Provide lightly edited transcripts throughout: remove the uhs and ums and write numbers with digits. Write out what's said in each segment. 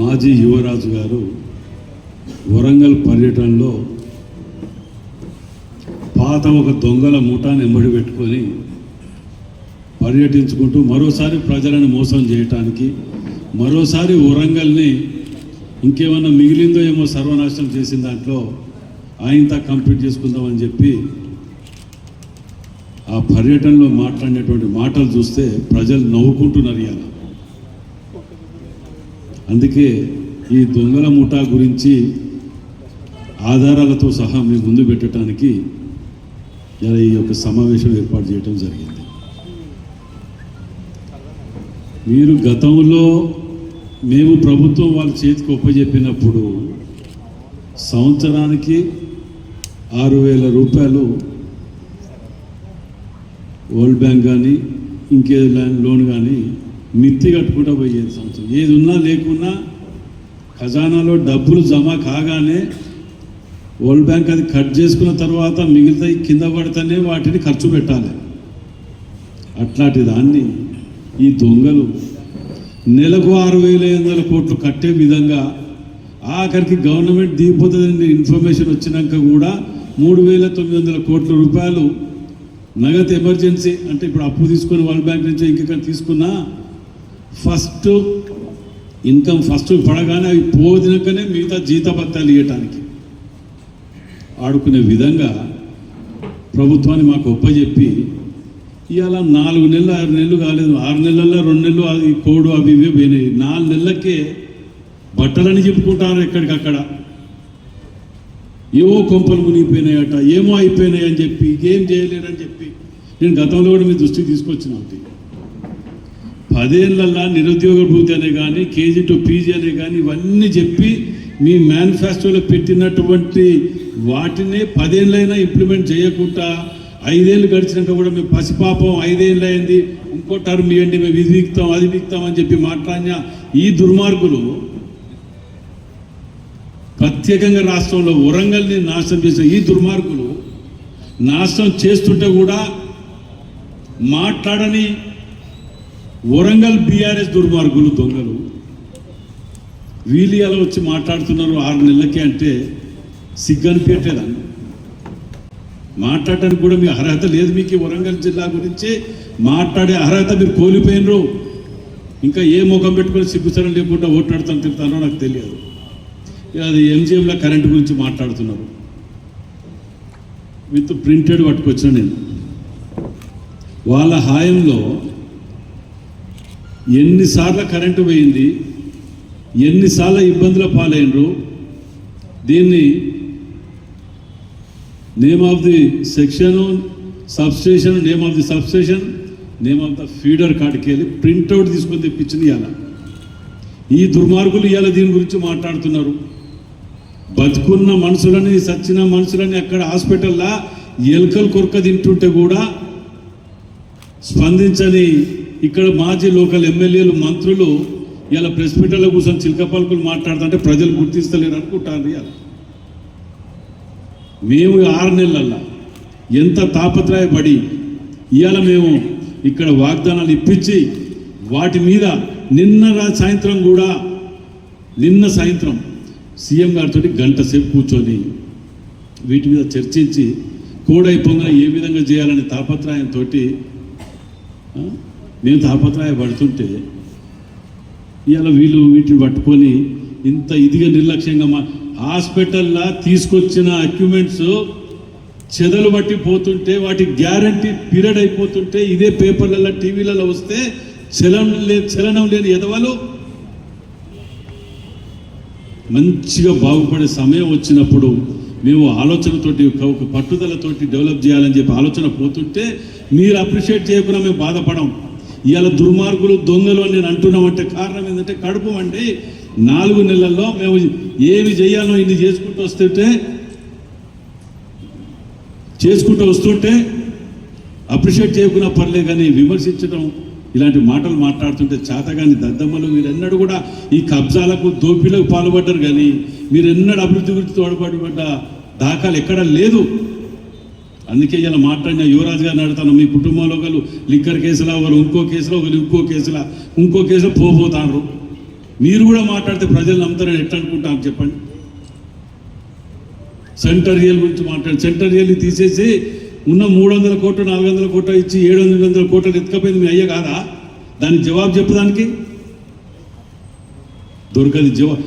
మాజీ యువరాజు గారు వరంగల్ పర్యటనలో పాత ఒక దొంగల ముఠాన్ని ఎంబడి పెట్టుకొని పర్యటించుకుంటూ మరోసారి ప్రజలను మోసం చేయటానికి, మరోసారి వరంగల్ని ఇంకేమన్నా మిగిలిందో ఏమో సర్వనాశనం చేసిన దాంట్లో ఆయనతో కంప్లీట్ చేసుకుందామని చెప్పి ఆ పర్యటనలో మాట్లాడినటువంటి మాటలు చూస్తే ప్రజలు నవ్వుకుంటున్నారు ఇవాళ. అందుకే ఈ దొంగల ముఠా గురించి ఆధారాలతో సహా మీ ముందు పెట్టడానికి ఇలా ఈ యొక్క సమావేశం ఏర్పాటు చేయడం జరిగింది. మీరు గతంలో మేము ప్రభుత్వం వాళ్ళ చేతికి ఒప్పజెప్పినప్పుడు సంవత్సరానికి 6,000 రూపాయలు వరల్డ్ బ్యాంక్ కానీ ఇంకే లోన్ కానీ మిత్తి కట్టుకుంటూ పోయేది సంవత్సరం. ఏది ఉన్నా లేకున్నా ఖజానాలో డబ్బులు జమ కాగానే వరల్డ్ బ్యాంక్ అది కట్ చేసుకున్న తర్వాత మిగతా కింద పడితేనే వాటిని ఖర్చు పెట్టాలి. అట్లాంటి దాన్ని ఈ దొంగలు నెలకు 6,500 కోట్లు కట్టే విధంగా ఆఖరికి గవర్నమెంట్ దిగిపోతుందని ఇన్ఫర్మేషన్ వచ్చినాక కూడా 3,900 కోట్ల రూపాయలు నగదు ఎమర్జెన్సీ అంటే ఇప్పుడు అప్పు తీసుకొని వరల్డ్ బ్యాంక్ నుంచి ఇంకెక్కడ తీసుకున్నా ఫస్ట్ ఇన్కమ్ ఫస్ట్ పడగానే అవి పోదినాకనే మిగతా జీతభత్యాలు ఇవ్వటానికి ఆడుకునే విధంగా ప్రభుత్వాన్ని మాకు ఒప్పజెప్పి ఇవాళ 4 నెలలు 6 నెలలు కాలేదు, 6 నెలల్లో 2 నెలలు అది కోడు అవి ఇవే పోయినాయి. 4 నెలలకే బట్టలని చెప్పుకుంటారు ఎక్కడికక్కడ. ఏవో కొంపలు మునిగిపోయినాయట, ఏమో అయిపోయినాయి అని చెప్పి ఏం చేయలేరని చెప్పి నేను గతంలో కూడా మీ దృష్టికి తీసుకొచ్చిన ఒకటి 10 ఏళ్ళల్లో నిరుద్యోగ భృతి అనే కానీ కేజీ టు పీజీ అనే కానీ ఇవన్నీ చెప్పి మీ మేనిఫెస్టోలో పెట్టినటువంటి వాటినే 10 ఏళ్ళైనా ఇంప్లిమెంట్ చేయకుండా 5 ఏళ్ళు గడిచినాక కూడా మేము పసిపాపం 5 ఏళ్ళు అయింది ఇంకో టర్మ్ ఇవ్వండి మేము ఇది వీక్తాం అది వీక్తాం అని చెప్పి మాట్లాడిన ఈ దుర్మార్గులు ప్రత్యేకంగా రాష్ట్రంలో వరంగల్ని నాశనం చేసిన ఈ దుర్మార్గులు నాశనం చేస్తుంటే కూడా మాట్లాడని వరంగల్ బీఆర్ఎస్ దుర్మార్గులు దొంగలు వీళ్ళు అలా వచ్చి మాట్లాడుతున్నారు 6 నెలలకే అంటే సిగ్గనిపించట్లేదండి. మాట్లాడటానికి కూడా మీ అర్హత లేదు. మీకు వరంగల్ జిల్లా గురించి మాట్లాడే అర్హత మీరు కోల్పోయినరు. ఇంకా ఏ ముఖం పెట్టుకొని సిగ్గుసరం లేకుండా ఓట్లాడుతాను తిరుగుతానో నాకు తెలియదు. అది ఎంజిఎంలో కరెంటు గురించి మాట్లాడుతున్నారు. విత్ ప్రింటెడ్ పట్టుకొచ్చిన నేను వాళ్ళ హాయంలో ఎన్నిసార్లు కరెంటు పోయింది, ఎన్నిసార్లు ఇబ్బందుల పాలైనరు. దీన్ని name of the section substation, name of the substation, name of the feeder కాడికి వెళ్ళి ప్రింట్అవుట్ తీసుకొని తెప్పించింది ఇవాళ. ఈ దుర్మార్గులు ఇవాళ దీని గురించి మాట్లాడుతున్నారు. బతుకున్న మనుషులని సచ్చిన మనుషులని అక్కడ హాస్పిటల్లో ఎలుకలు కొరక తింటుంటే కూడా స్పందించని ఇక్కడ మాజీ లోకల్ ఎమ్మెల్యేలు మంత్రులు ఇలా ప్రెస్ మీట్లో కూర్చొని చిలక పలుకులు మాట్లాడుతుంటే ప్రజలు గుర్తిస్తలేరు అనుకుంటారు. ఇవాళ మేము 6 నెలల్లో ఎంత తాపత్రయపడి ఇవాళ మేము ఇక్కడ వాగ్దానాలు ఇప్పించి వాటి మీద నిన్న సాయంత్రం సీఎం గారితో గంట సేపు కూర్చొని వీటి మీద చర్చించి కోడైపోగా ఏ విధంగా చేయాలనే తాపత్రయంతో మేము తాపత్రయపడుతుంటే ఇవాళ వీళ్ళు వీటిని పట్టుకొని ఇంత ఇదిగా నిర్లక్ష్యంగా హాస్పిటల్లో తీసుకొచ్చిన ఎక్విప్మెంట్స్ చెదలు బట్టి పోతుంటే వాటి గ్యారంటీ పీరియడ్ అయిపోతుంటే ఇదే పేపర్లలో టీవీలలో వస్తే చలనం లేని ఎదవలు మంచిగా బాగుపడే సమయం వచ్చినప్పుడు మేము ఆలోచనతోటి ఒక పట్టుదలతోటి డెవలప్ చేయాలని చెప్పి ఆలోచన పోతుంటే మీరు అప్రిషియేట్ చేయకుండా మేము బాధపడం. ఇవాళ దుర్మార్గులు దొంగలు అని నేను అంటున్నామంటే కారణం ఏంటంటే కడుపు అంటే 4 నెలల్లో మేము ఏమి చేయాలో ఇన్ని చేసుకుంటూ వస్తుంటే అప్రిషియేట్ చేయకుండా పర్లే కానీ విమర్శించడం ఇలాంటి మాటలు మాట్లాడుతుంటే చేతగాని దద్దమ్మలు మీరెన్నడూ కూడా ఈ కబ్జాలకు దోపిడీలకు పాల్పడ్డారు. కానీ మీరెన్నడూ అభివృద్ధి గురించి తోడ్పడిపడ్డ దాఖలు ఎక్కడా లేదు. అందుకే ఇలా మాట్లాడిన యువరాజు గారిని అడుగుతాను, మీ కుటుంబంలో ఒకరు లిక్కర్ కేసులో, ఒకరు ఇంకో కేసులో పోతారు. మీరు కూడా మాట్లాడితే ప్రజలు నమ్ముతారని ఎట్లా అనుకుంటాం చెప్పండి. సెంటర్ రియల్ గురించి మాట్లాడి సెంటర్ రియల్ని తీసేసి ఉన్న 300 కోట్లు 400 కోట్లు ఇచ్చి 700 కోట్లు ఎత్తుకపోయింది మీ అయ్య కాదా? దానికి జవాబు చెప్పడానికి దొరకదు జవాబు.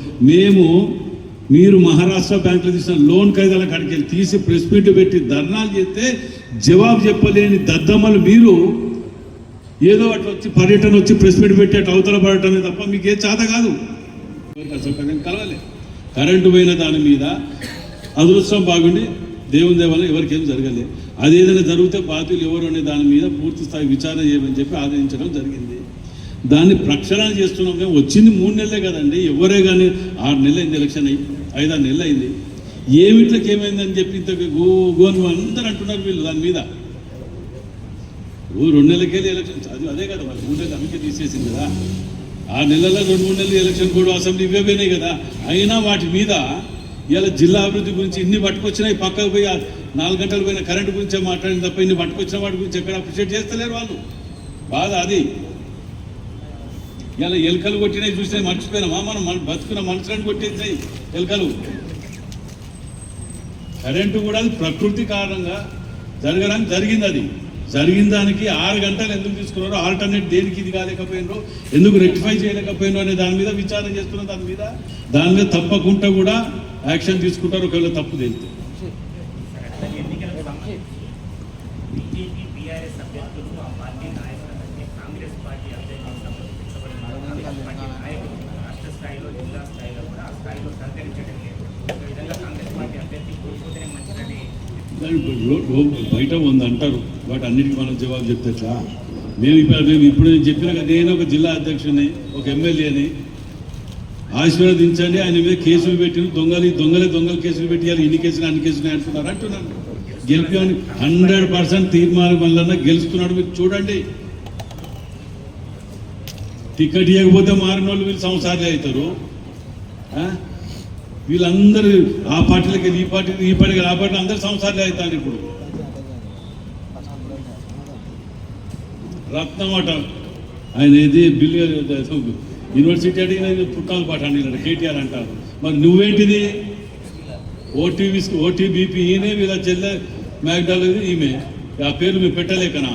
మీరు మహారాష్ట్ర బ్యాంకులో తీసిన లోన్ ఖైదాల కాడికి వెళ్ళి తీసి ప్రెస్ మీట్ పెట్టి ధర్నాలు చేస్తే జవాబు చెప్పలేని దద్దమ్మలు మీరు ఏదో అట్లా వచ్చి పర్యటన వచ్చి ప్రెస్ మీట్ పెట్టి అటు అవతల పడటమే తప్ప మీకు ఏ చేత కాదు. కలవలే. కరెంటు పోయిన దాని మీద అదృష్టం బాగుండి దేవుని దేవాలయం ఎవరికి ఏం జరగలేదు. అదేదైనా జరిగితే బాధ్యులు ఎవరు అనే దాని మీద పూర్తి స్థాయి విచారణ చేయమని చెప్పి ఆదేశించడం జరిగింది. దాన్ని ప్రక్షాళన చేస్తున్నాం. మేము వచ్చింది 3 నెలలే కదండి. ఎవరే కానీ 6 నెలలు అయింది, ఎలక్షన్ అయ్యి 5-6 నెలలు అయింది. ఏమిట్లకి ఏమైందని చెప్పి ఇంత గోను అందరూ అంటున్నారు వీళ్ళు దాని మీద. 2 నెలలకెళ్ళి ఎలక్షన్ అదే కదా వాళ్ళు 3 నెలలు అందుకే తీసేసింది కదా. 6 నెలల్లో 2-3 నెలలు ఎలక్షన్ కూడా అసెంబ్లీ ఇవే పోయినాయి కదా. అయినా వాటి మీద ఇలా జిల్లా అభివృద్ధి గురించి ఇన్ని పట్టుకొచ్చినాయి. పక్కకు పోయి 4 గంటలు పోయిన కరెంటు గురించే మాట్లాడిన తప్ప ఇన్ని పట్టుకొచ్చిన వాటి గురించి ఎక్కడ అప్రిషియేట్ చేస్తలేరు వాళ్ళు. బాధ అది. ఇలా ఎలుకలు కొట్టినాయి చూసినాయి మర్చిపోయినామా? మనం బతుకున్న మనుషులను కొట్టేసాయి ఎలుకలు. కరెంటు కూడా అది ప్రకృతి కారణంగా జరగడానికి జరిగింది. అది జరిగిన దానికి 6 గంటలు ఎందుకు తీసుకున్నారో, ఆల్టర్నేట్ దేనికి ఇది కాలేకపోయినరో, ఎందుకు రెక్టిఫై చేయలేకపోయినో అనే దాని మీద విచారణ చేస్తున్న దాని మీద తప్పకుండా కూడా యాక్షన్ తీసుకుంటారు ఒకవేళ తప్పు తెలిస్తే. బయట ఉంది అంటారు. వాటి అన్నిటికీ మనం జవాబు చెప్తే మేము ఇప్పుడు చెప్పిన నేను ఒక జిల్లా అధ్యక్షుని, ఒక ఎమ్మెల్యేని ఆశీర్వదించండి, ఆయన మీద కేసులు పెట్టి దొంగలు కేసులు పెట్టియాలి, ఇన్ని కేసులు అన్ని కేసులు అంటున్నాను. గెలిపామని 100% తీర్మానం వల్ల గెలుస్తున్నాడు. మీరు చూడండి. టికెట్ ఇవ్వకపోతే మారిన వాళ్ళు వీళ్ళు సంసారాలు అవుతారు. వీళ్ళందరూ ఆ పార్టీలకి ఈ పార్టీకి ఆ పార్టీలు అందరూ సంసారాలు అవుతారు. ఇప్పుడు రత్నం అట ఆయన ఏది బిల్లు యూనివర్సిటీ అడిగిన పుట్టాల పాట అడిగినాడు కేటీఆర్ అంటారు. మరి నువ్వేంటిది? ఓటీబీపీ ఈయనే వీళ్ళ చెల్లె మ్యాక్డాల్ ఈమె. ఆ పేర్లు మీరు పెట్టలేకనా?